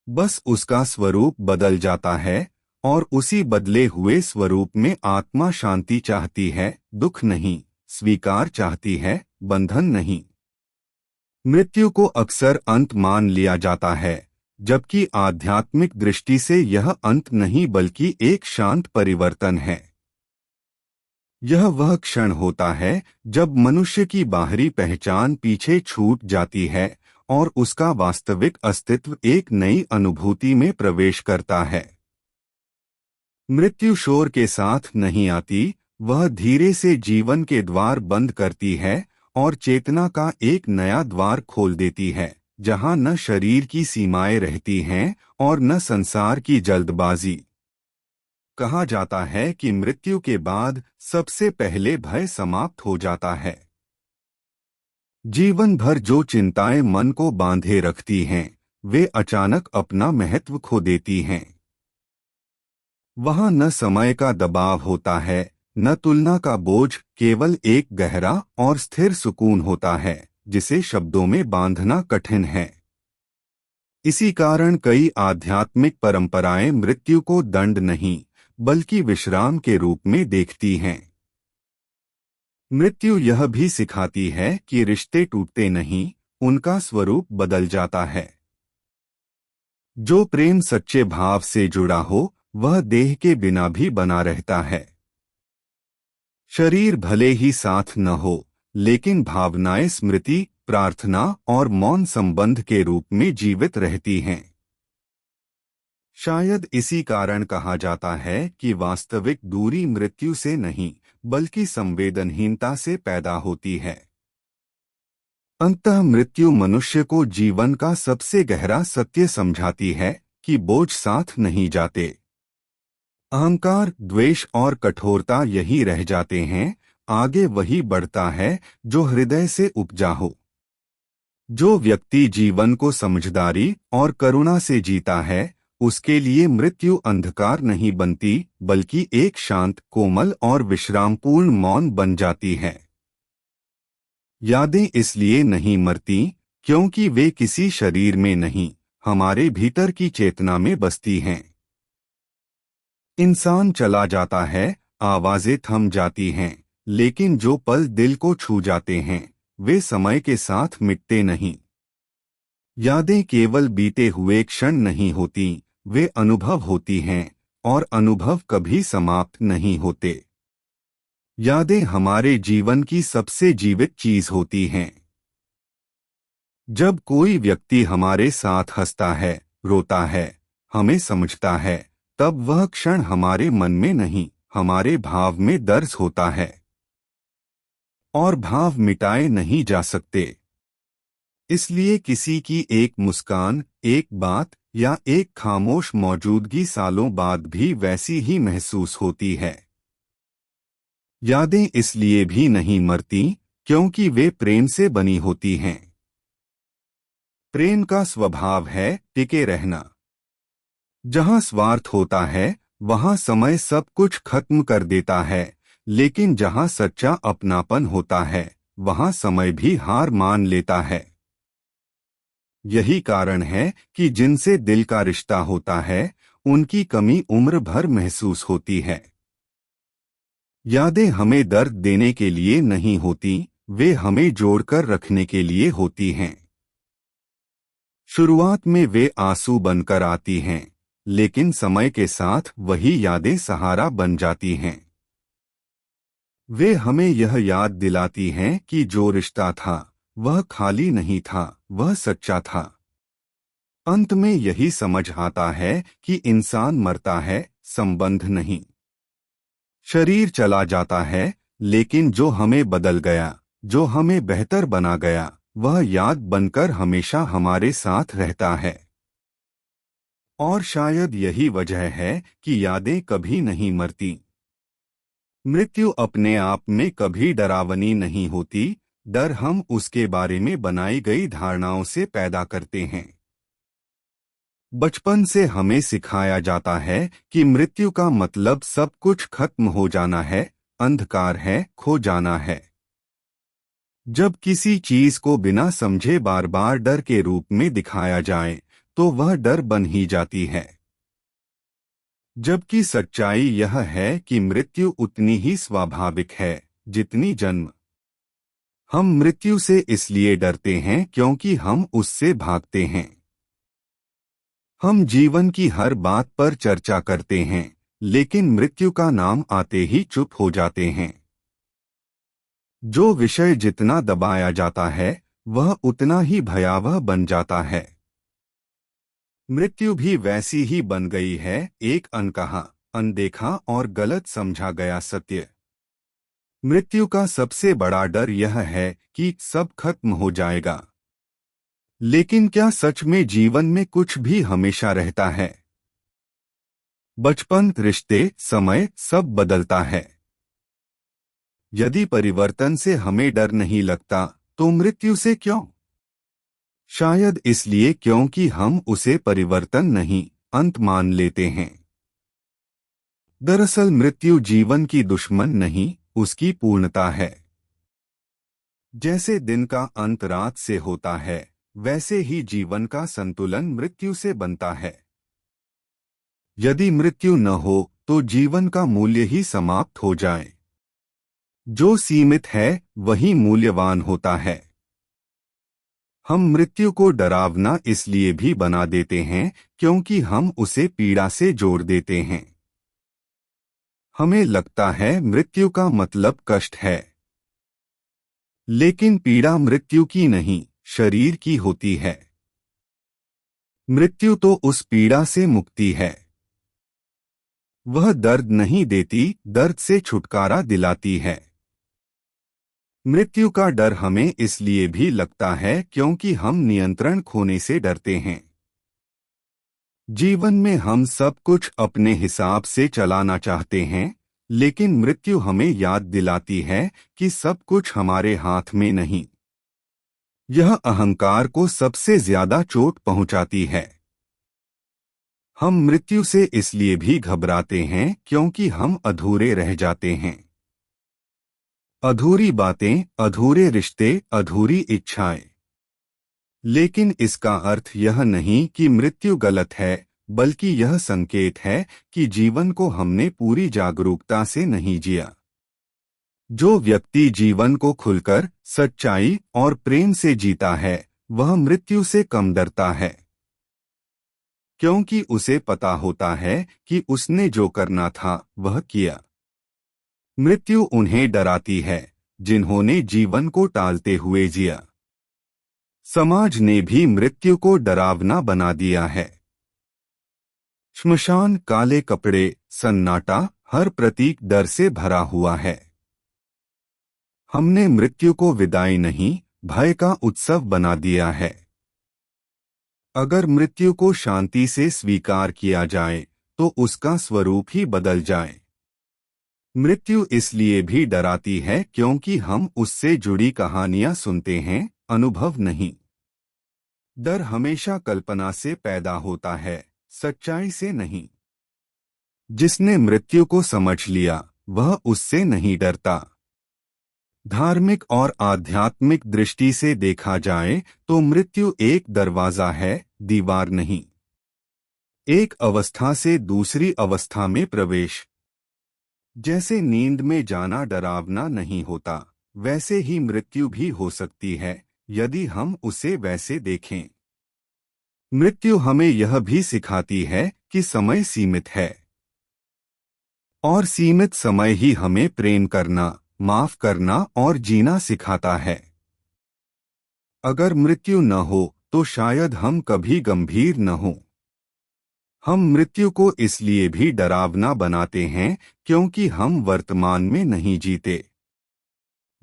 बस उसका स्वरूप बदल जाता है, और उसी बदले हुए स्वरूप में आत्मा शांति चाहती है, दुख नहीं, स्वीकार चाहती है, बंधन नहीं। मृत्यु को अक्सर अंत मान लिया जाता है, जबकि आध्यात्मिक दृष्टि से यह अंत नहीं बल्कि एक शांत परिवर्तन है। यह वह क्षण होता है जब मनुष्य की बाहरी पहचान पीछे छूट जाती है और उसका वास्तविक अस्तित्व एक नई अनुभूति में प्रवेश करता है। मृत्यु शोर के साथ नहीं आती, वह धीरे से जीवन के द्वार बंद करती है और चेतना का एक नया द्वार खोल देती है, जहां न शरीर की सीमाएं रहती हैं और न संसार की जल्दबाजी। कहा जाता है कि मृत्यु के बाद सबसे पहले भय समाप्त हो जाता है। जीवन भर जो चिंताएं मन को बांधे रखती हैं, वे अचानक अपना महत्व खो देती हैं। वहां न समय का दबाव होता है, न तुलना का बोझ, केवल एक गहरा और स्थिर सुकून होता है, जिसे शब्दों में बांधना कठिन है। इसी कारण कई आध्यात्मिक परंपराएं मृत्यु को दंड नहीं, बल्कि विश्राम के रूप में देखती हैं। मृत्यु यह भी सिखाती है कि रिश्ते टूटते नहीं, उनका स्वरूप बदल जाता है। जो प्रेम सच्चे भाव से जुड़ा हो, वह देह के बिना भी बना रहता है। शरीर भले ही साथ न हो, लेकिन भावनाएं स्मृति, प्रार्थना और मौन संबंध के रूप में जीवित रहती हैं। शायद इसी कारण कहा जाता है कि वास्तविक दूरी मृत्यु से नहीं, बल्कि संवेदनहीनता से पैदा होती है। अंततः मृत्यु मनुष्य को जीवन का सबसे गहरा सत्य समझाती है कि बोझ साथ नहीं जाते। अहंकार, द्वेष और कठोरता यही रह जाते हैं, आगे वही बढ़ता है जो हृदय से उपजा हो। जो व्यक्ति जीवन को समझदारी और करुणा से जीता है, उसके लिए मृत्यु अंधकार नहीं बनती, बल्कि एक शांत, कोमल और विश्रामपूर्ण मौन बन जाती है। यादें इसलिए नहीं मरती क्योंकि वे किसी शरीर में नहीं, हमारे भीतर की चेतना में बसती हैं। इंसान चला जाता है, आवाजें थम जाती हैं, लेकिन जो पल दिल को छू जाते हैं, वे समय के साथ मिटते नहीं। यादें केवल बीते हुए क्षण नहीं होती, वे अनुभव होती हैं, और अनुभव कभी समाप्त नहीं होते। यादें हमारे जीवन की सबसे जीवित चीज होती हैं। जब कोई व्यक्ति हमारे साथ हंसता है, रोता है, हमें समझता है, तब वह क्षण हमारे मन में नहीं, हमारे भाव में दर्ज होता है। और भाव मिटाए नहीं जा सकते। इसलिए किसी की एक मुस्कान, एक बात या एक खामोश मौजूदगी सालों बाद भी वैसी ही महसूस होती है। यादें इसलिए भी नहीं मरती क्योंकि वे प्रेम से बनी होती हैं। प्रेम का स्वभाव है टिके रहना। जहां स्वार्थ होता है, वहां समय सब कुछ खत्म कर देता है, लेकिन जहां सच्चा अपनापन होता है, वहां समय भी हार मान लेता है। यही कारण है कि जिनसे दिल का रिश्ता होता है, उनकी कमी उम्र भर महसूस होती है। यादें हमें दर्द देने के लिए नहीं होती, वे हमें जोड़कर रखने के लिए होती हैं। शुरुआत में वे आंसू बनकर आती हैं, लेकिन समय के साथ वही यादें सहारा बन जाती हैं। वे हमें यह याद दिलाती हैं कि जो रिश्ता था वह खाली नहीं था, वह सच्चा था। अंत में यही समझ आता है कि इंसान मरता है, संबंध नहीं। शरीर चला जाता है, लेकिन जो हमें बदल गया, जो हमें बेहतर बना गया, वह याद बनकर हमेशा हमारे साथ रहता है। और शायद यही वजह है कि यादें कभी नहीं मरती। मृत्यु अपने आप में कभी डरावनी नहीं होती, डर हम उसके बारे में बनाई गई धारणाओं से पैदा करते हैं। बचपन से हमें सिखाया जाता है कि मृत्यु का मतलब सब कुछ खत्म हो जाना है, अंधकार है, खो जाना है। जब किसी चीज को बिना समझे बार बार डर के रूप में दिखाया जाए, तो वह डर बन ही जाती है। जबकि सच्चाई यह है कि मृत्यु उतनी ही स्वाभाविक है जितनी जन्म। हम मृत्यु से इसलिए डरते हैं क्योंकि हम उससे भागते हैं। हम जीवन की हर बात पर चर्चा करते हैं, लेकिन मृत्यु का नाम आते ही चुप हो जाते हैं। जो विषय जितना दबाया जाता है, वह उतना ही भयावह बन जाता है। मृत्यु भी वैसी ही बन गई है, एक अनकहा, अनदेखा और गलत समझा गया सत्य। मृत्यु का सबसे बड़ा डर यह है कि सब खत्म हो जाएगा। लेकिन क्या सच में जीवन में कुछ भी हमेशा रहता है? बचपन, रिश्ते, समय सब बदलता है। यदि परिवर्तन से हमें डर नहीं लगता, तो मृत्यु से क्यों? शायद इसलिए क्योंकि हम उसे परिवर्तन नहीं, अंत मान लेते हैं। दरअसल मृत्यु जीवन की दुश्मन नहीं, उसकी पूर्णता है। जैसे दिन का अंत रात से होता है, वैसे ही जीवन का संतुलन मृत्यु से बनता है। यदि मृत्यु न हो तो जीवन का मूल्य ही समाप्त हो जाए। जो सीमित है वही मूल्यवान होता है। हम मृत्यु को डरावना इसलिए भी बना देते हैं क्योंकि हम उसे पीड़ा से जोड़ देते हैं। हमें लगता है मृत्यु का मतलब कष्ट है। लेकिन पीड़ा मृत्यु की नहीं, शरीर की होती है। मृत्यु तो उस पीड़ा से मुक्ति है। वह दर्द नहीं देती, दर्द से छुटकारा दिलाती है। मृत्यु का डर हमें इसलिए भी लगता है क्योंकि हम नियंत्रण खोने से डरते हैं। जीवन में हम सब कुछ अपने हिसाब से चलाना चाहते हैं, लेकिन मृत्यु हमें याद दिलाती है कि सब कुछ हमारे हाथ में नहीं। यह अहंकार को सबसे ज्यादा चोट पहुंचाती है। हम मृत्यु से इसलिए भी घबराते हैं क्योंकि हम अधूरे रह जाते हैं। अधूरी बातें, अधूरे रिश्ते, अधूरी इच्छाएं। लेकिन इसका अर्थ यह नहीं कि मृत्यु गलत है, बल्कि यह संकेत है कि जीवन को हमने पूरी जागरूकता से नहीं जिया। जो व्यक्ति जीवन को खुलकर, सच्चाई और प्रेम से जीता है, वह मृत्यु से कम डरता है। क्योंकि उसे पता होता है कि उसने जो करना था वह किया। मृत्यु उन्हें डराती है जिन्होंने जीवन को टालते हुए जिया। समाज ने भी मृत्यु को डरावना बना दिया है। श्मशान, काले कपड़े, सन्नाटा, हर प्रतीक डर से भरा हुआ है। हमने मृत्यु को विदाई नहीं, भय का उत्सव बना दिया है। अगर मृत्यु को शांति से स्वीकार किया जाए, तो उसका स्वरूप ही बदल जाए। मृत्यु इसलिए भी डराती है क्योंकि हम उससे जुड़ी कहानियां सुनते हैं, अनुभव नहीं। डर हमेशा कल्पना से पैदा होता है, सच्चाई से नहीं। जिसने मृत्यु को समझ लिया, वह उससे नहीं डरता। धार्मिक और आध्यात्मिक दृष्टि से देखा जाए तो मृत्यु एक दरवाजा है, दीवार नहीं। एक अवस्था से दूसरी अवस्था में प्रवेश। जैसे नींद में जाना डरावना नहीं होता, वैसे ही मृत्यु भी हो सकती है, यदि हम उसे वैसे देखें। मृत्यु हमें यह भी सिखाती है कि समय सीमित है और सीमित समय ही हमें प्रेम करना, माफ करना और जीना सिखाता है। अगर मृत्यु न हो तो शायद हम कभी गंभीर न हो। हम मृत्यु को इसलिए भी डरावना बनाते हैं क्योंकि हम वर्तमान में नहीं जीते।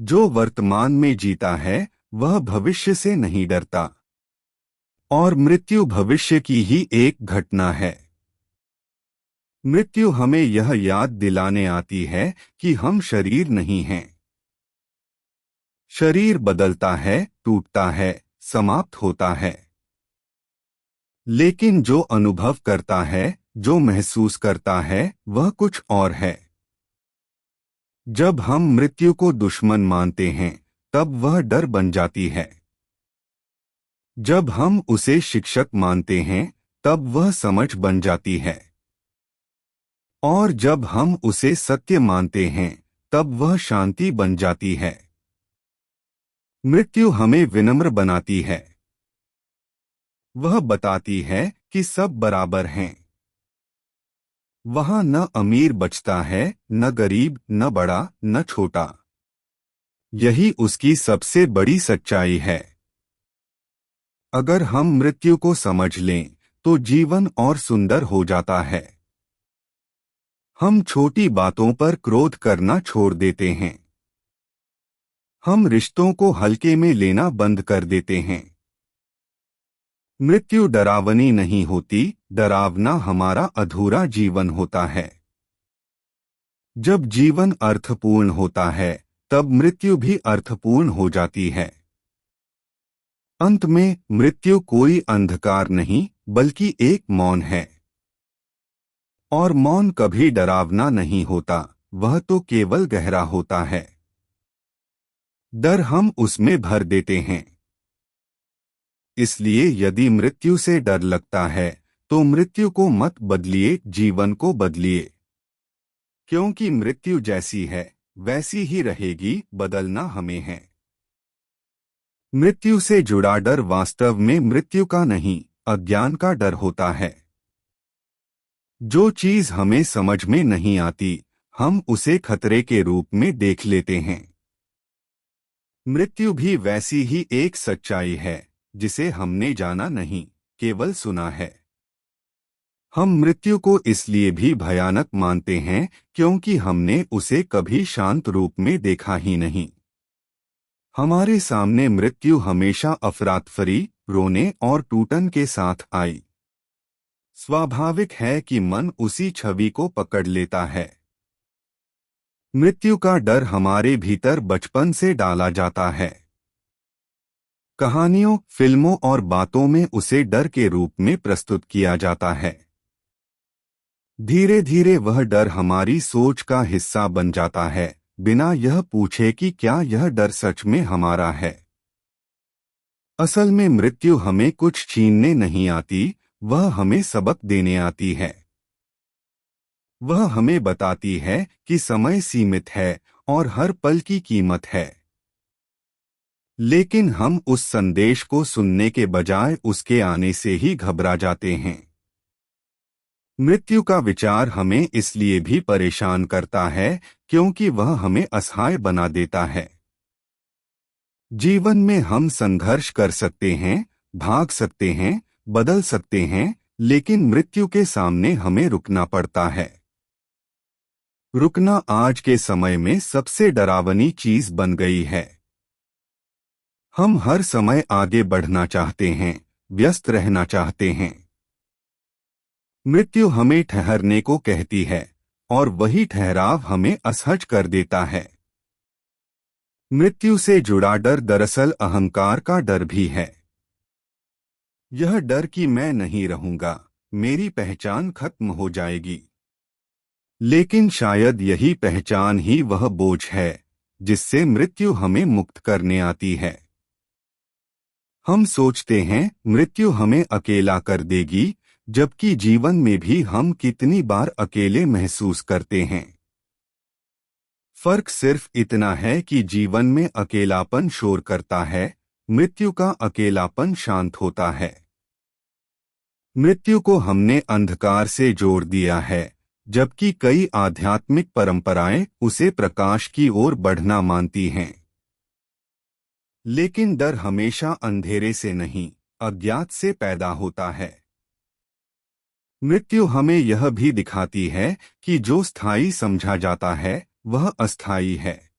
जो वर्तमान में जीता है वह भविष्य से नहीं डरता और मृत्यु भविष्य की ही एक घटना है। मृत्यु हमें यह याद दिलाने आती है कि हम शरीर नहीं हैं। शरीर बदलता है, टूटता है, समाप्त होता है, लेकिन जो अनुभव करता है, जो महसूस करता है, वह कुछ और है। जब हम मृत्यु को दुश्मन मानते हैं तब वह डर बन जाती है। जब हम उसे शिक्षक मानते हैं तब वह समझ बन जाती है और जब हम उसे सत्य मानते हैं तब वह शांति बन जाती है। मृत्यु हमें विनम्र बनाती है। वह बताती है कि सब बराबर हैं। वहां न अमीर बचता है, न गरीब, न बड़ा, न छोटा। यही उसकी सबसे बड़ी सच्चाई है। अगर हम मृत्यु को समझ लें तो जीवन और सुंदर हो जाता है। हम छोटी बातों पर क्रोध करना छोड़ देते हैं। हम रिश्तों को हल्के में लेना बंद कर देते हैं। मृत्यु डरावनी नहीं होती, डरावना हमारा अधूरा जीवन होता है। जब जीवन अर्थपूर्ण होता है तब मृत्यु भी अर्थपूर्ण हो जाती है। अंत में मृत्यु कोई अंधकार नहीं बल्कि एक मौन है। और मौन कभी डरावना नहीं होता, वह तो केवल गहरा होता है। डर हम उसमें भर देते हैं। इसलिए यदि मृत्यु से डर लगता है तो मृत्यु को मत बदलिए, जीवन को बदलिए। क्योंकि मृत्यु जैसी है वैसी ही रहेगी, बदलना हमें है। मृत्यु से जुड़ा डर वास्तव में मृत्यु का नहीं, अज्ञान का डर होता है। जो चीज हमें समझ में नहीं आती हम उसे खतरे के रूप में देख लेते हैं। मृत्यु भी वैसी ही एक सच्चाई है जिसे हमने जाना नहीं, केवल सुना है। हम मृत्यु को इसलिए भी भयानक मानते हैं क्योंकि हमने उसे कभी शांत रूप में देखा ही नहीं। हमारे सामने मृत्यु हमेशा अफरातफरी, रोने और टूटन के साथ आई। स्वाभाविक है कि मन उसी छवि को पकड़ लेता है। मृत्यु का डर हमारे भीतर बचपन से डाला जाता है। कहानियों, फिल्मों और बातों में उसे डर के रूप में प्रस्तुत किया जाता है। धीरे धीरे वह डर हमारी सोच का हिस्सा बन जाता है, बिना यह पूछे कि क्या यह डर सच में हमारा है। असल में मृत्यु हमें कुछ छीनने नहीं आती, वह हमें सबक देने आती है। वह हमें बताती है कि समय सीमित है और हर पल की कीमत है। लेकिन हम उस संदेश को सुनने के बजाय उसके आने से ही घबरा जाते हैं। मृत्यु का विचार हमें इसलिए भी परेशान करता है क्योंकि वह हमें असहाय बना देता है। जीवन में हम संघर्ष कर सकते हैं, भाग सकते हैं, बदल सकते हैं, लेकिन मृत्यु के सामने हमें रुकना पड़ता है। रुकना आज के समय में सबसे डरावनी चीज बन गई है। हम हर समय आगे बढ़ना चाहते हैं, व्यस्त रहना चाहते हैं। मृत्यु हमें ठहरने को कहती है और वही ठहराव हमें असहज कर देता है। मृत्यु से जुड़ा डर दरअसल अहंकार का डर भी है। यह डर कि मैं नहीं रहूंगा, मेरी पहचान खत्म हो जाएगी। लेकिन शायद यही पहचान ही वह बोझ है जिससे मृत्यु हमें मुक्त करने आती है। हम सोचते हैं मृत्यु हमें अकेला कर देगी, जबकि जीवन में भी हम कितनी बार अकेले महसूस करते हैं। फर्क सिर्फ इतना है कि जीवन में अकेलापन शोर करता है, मृत्यु का अकेलापन शांत होता है। मृत्यु को हमने अंधकार से जोड़ दिया है, जबकि कई आध्यात्मिक परंपराएं उसे प्रकाश की ओर बढ़ना मानती हैं। लेकिन डर हमेशा अंधेरे से नहीं, अज्ञात से पैदा होता है। मृत्यु हमें यह भी दिखाती है कि जो स्थायी समझा जाता है वह अस्थायी है।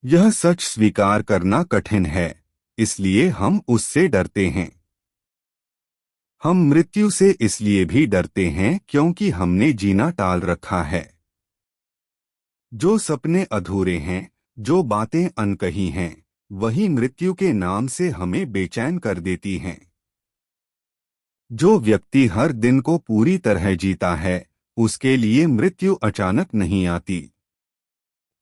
यह सच स्वीकार करना कठिन है, इसलिए हम उससे डरते हैं। हम मृत्यु से इसलिए भी डरते हैं क्योंकि हमने जीना टाल रखा है। जो सपने अधूरे हैं, जो बातें अनकही हैं, वही मृत्यु के नाम से हमें बेचैन कर देती हैं। जो व्यक्ति हर दिन को पूरी तरह जीता है, उसके लिए मृत्यु अचानक नहीं आती।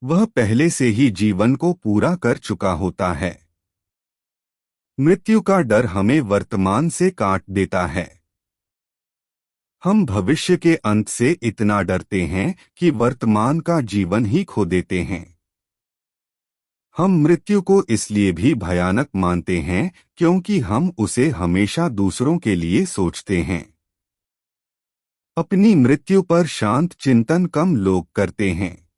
वह पहले से ही जीवन को पूरा कर चुका होता है। मृत्यु का डर हमें वर्तमान से काट देता है। हम भविष्य के अंत से इतना डरते हैं कि वर्तमान का जीवन ही खो देते हैं। हम मृत्यु को इसलिए भी भयानक मानते हैं क्योंकि हम उसे हमेशा दूसरों के लिए सोचते हैं। अपनी मृत्यु पर शांत चिंतन कम लोग करते हैं।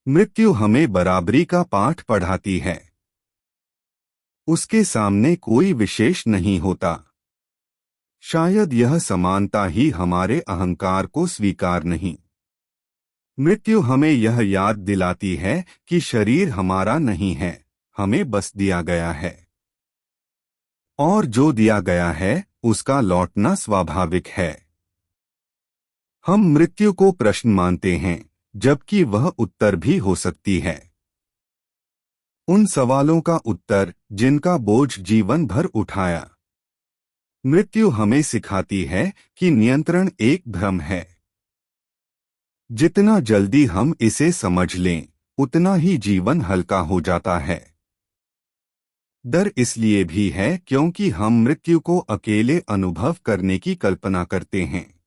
मृत्यु हमें बराबरी का पाठ पढ़ाती है। उसके सामने कोई विशेष नहीं होता। शायद यह समानता ही हमारे अहंकार को स्वीकार नहीं। मृत्यु हमें यह याद दिलाती है कि शरीर हमारा नहीं है, हमें बस दिया गया है। और जो दिया गया है उसका लौटना स्वाभाविक है। हम मृत्यु को प्रश्न मानते हैं, जबकि वह उत्तर भी हो सकती है। उन सवालों का उत्तर जिनका बोझ जीवन भर उठाया। मृत्यु हमें सिखाती है कि नियंत्रण एक भ्रम है। जितना जल्दी हम इसे समझ लें, उतना ही जीवन हल्का हो जाता है। डर इसलिए भी है क्योंकि हम मृत्यु को अकेले अनुभव करने की कल्पना करते हैं।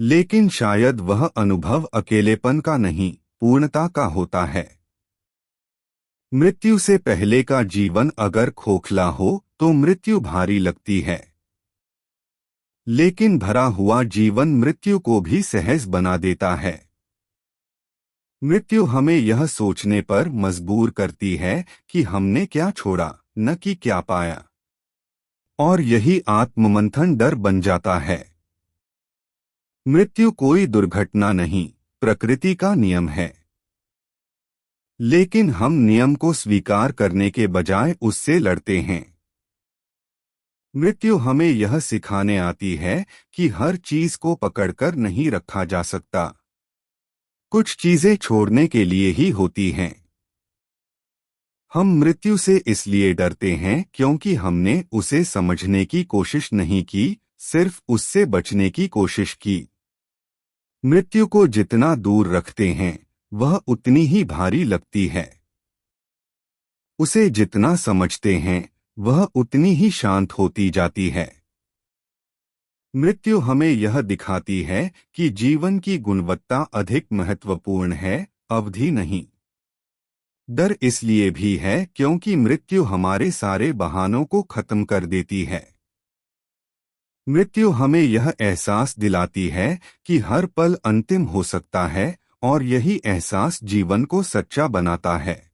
लेकिन शायद वह अनुभव अकेलेपन का नहीं, पूर्णता का होता है। मृत्यु से पहले का जीवन अगर खोखला हो तो मृत्यु भारी लगती है। लेकिन भरा हुआ जीवन मृत्यु को भी सहज बना देता है। मृत्यु हमें यह सोचने पर मजबूर करती है कि हमने क्या छोड़ा, न कि क्या पाया। और यही आत्ममंथन डर बन जाता है। मृत्यु कोई दुर्घटना नहीं, प्रकृति का नियम है। लेकिन हम नियम को स्वीकार करने के बजाय उससे लड़ते हैं। मृत्यु हमें यह सिखाने आती है कि हर चीज को पकड़कर नहीं रखा जा सकता। कुछ चीजें छोड़ने के लिए ही होती हैं। हम मृत्यु से इसलिए डरते हैं क्योंकि हमने उसे समझने की कोशिश नहीं की, सिर्फ उससे बचने की कोशिश की। मृत्यु को जितना दूर रखते हैं, वह उतनी ही भारी लगती है। उसे जितना समझते हैं, वह उतनी ही शांत होती जाती है। मृत्यु हमें यह दिखाती है कि जीवन की गुणवत्ता अधिक महत्वपूर्ण है, अवधि नहीं। डर इसलिए भी है क्योंकि मृत्यु हमारे सारे बहानों को खत्म कर देती है। मृत्यु हमें यह एहसास दिलाती है कि हर पल अंतिम हो सकता है, और यही एहसास जीवन को सच्चा बनाता है।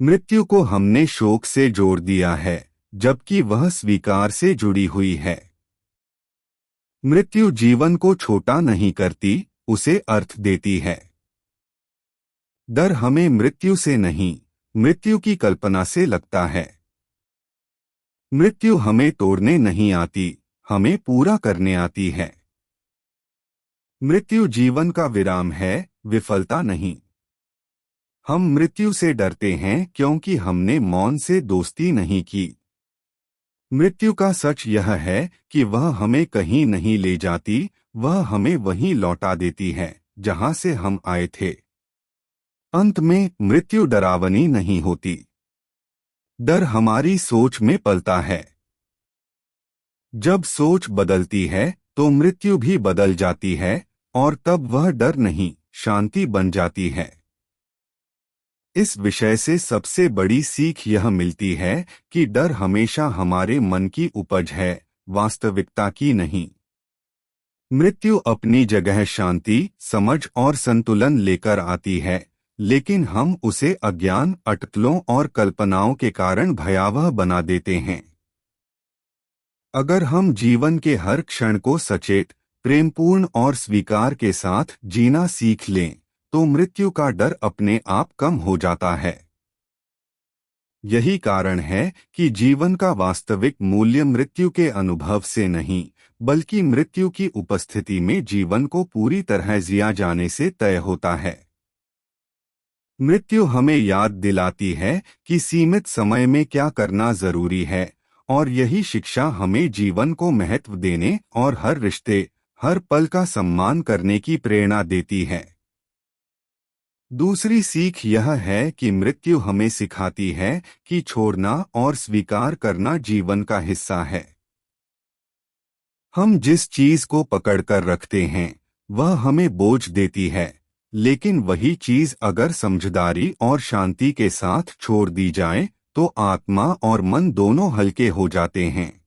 मृत्यु को हमने शोक से जोड़ दिया है, जबकि वह स्वीकार से जुड़ी हुई है। मृत्यु जीवन को छोटा नहीं करती, उसे अर्थ देती है। डर हमें मृत्यु से नहीं, मृत्यु की कल्पना से लगता है। मृत्यु हमें तोड़ने नहीं आती, हमें पूरा करने आती है। मृत्यु जीवन का विराम है, विफलता नहीं। हम मृत्यु से डरते हैं क्योंकि हमने मौन से दोस्ती नहीं की। मृत्यु का सच यह है कि वह हमें कहीं नहीं ले जाती, वह हमें वहीं लौटा देती है जहां से हम आए थे। अंत में मृत्यु डरावनी नहीं होती। डर हमारी सोच में पलता है। जब सोच बदलती है तो मृत्यु भी बदल जाती है, और तब वह डर नहीं, शांति बन जाती है। इस विषय से सबसे बड़ी सीख यह मिलती है कि डर हमेशा हमारे मन की उपज है, वास्तविकता की नहीं। मृत्यु अपनी जगह शांति, समझ और संतुलन लेकर आती है, लेकिन हम उसे अज्ञान, अटकलों और कल्पनाओं के कारण भयावह बना देते हैं। अगर हम जीवन के हर क्षण को सचेत, प्रेमपूर्ण और स्वीकार के साथ जीना सीख लें, तो मृत्यु का डर अपने आप कम हो जाता है। यही कारण है कि जीवन का वास्तविक मूल्य मृत्यु के अनुभव से नहीं, बल्कि मृत्यु की उपस्थिति में जीवन को पूरी तरह जिया जाने से तय होता है। मृत्यु हमें याद दिलाती है कि सीमित समय में क्या करना जरूरी है, और यही शिक्षा हमें जीवन को महत्व देने और हर रिश्ते, हर पल का सम्मान करने की प्रेरणा देती है। दूसरी सीख यह है कि मृत्यु हमें सिखाती है कि छोड़ना और स्वीकार करना जीवन का हिस्सा है। हम जिस चीज को पकड़कर रखते हैं, वह हमें बोझ देती है, लेकिन वही चीज अगर समझदारी और शांति के साथ छोड़ दी जाए, तो आत्मा और मन दोनों हल्के हो जाते हैं।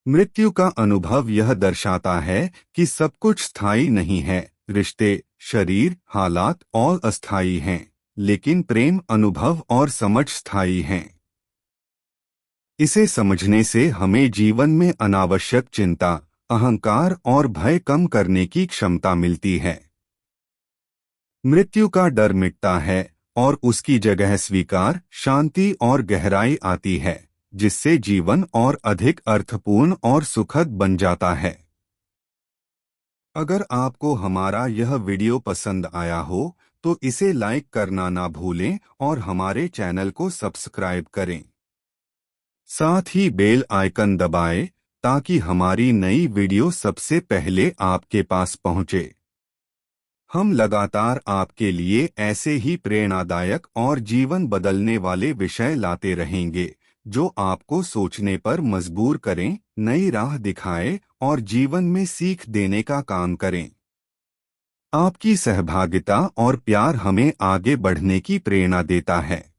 मृत्यु का अनुभव यह दर्शाता है कि सब कुछ स्थायी नहीं है, रिश्ते, शरीर, हालात और अस्थायी हैं, लेकिन प्रेम, अनुभव और समझ स्थायी हैं। इसे समझने से हमें जीवन में अनावश्यक चिंता, अहंकार और भय कम करने की क्षमता मिलती है। मृत्यु का डर मिटता है और उसकी जगह स्वीकार, शांति और गहराई आती है, जिससे जीवन और अधिक अर्थपूर्ण और सुखद बन जाता है। अगर आपको हमारा यह वीडियो पसंद आया हो, तो इसे लाइक करना ना भूलें और हमारे चैनल को सब्सक्राइब करें। साथ ही बेल आइकन दबाएं ताकि हमारी नई वीडियो सबसे पहले आपके पास पहुंचे। हम लगातार आपके लिए ऐसे ही प्रेरणादायक और जीवन बदलने वाले विषय लाते रहेंगे, जो आपको सोचने पर मजबूर करें, नई राह दिखाएं और जीवन में सीख देने का काम करें। आपकी सहभागिता और प्यार हमें आगे बढ़ने की प्रेरणा देता है।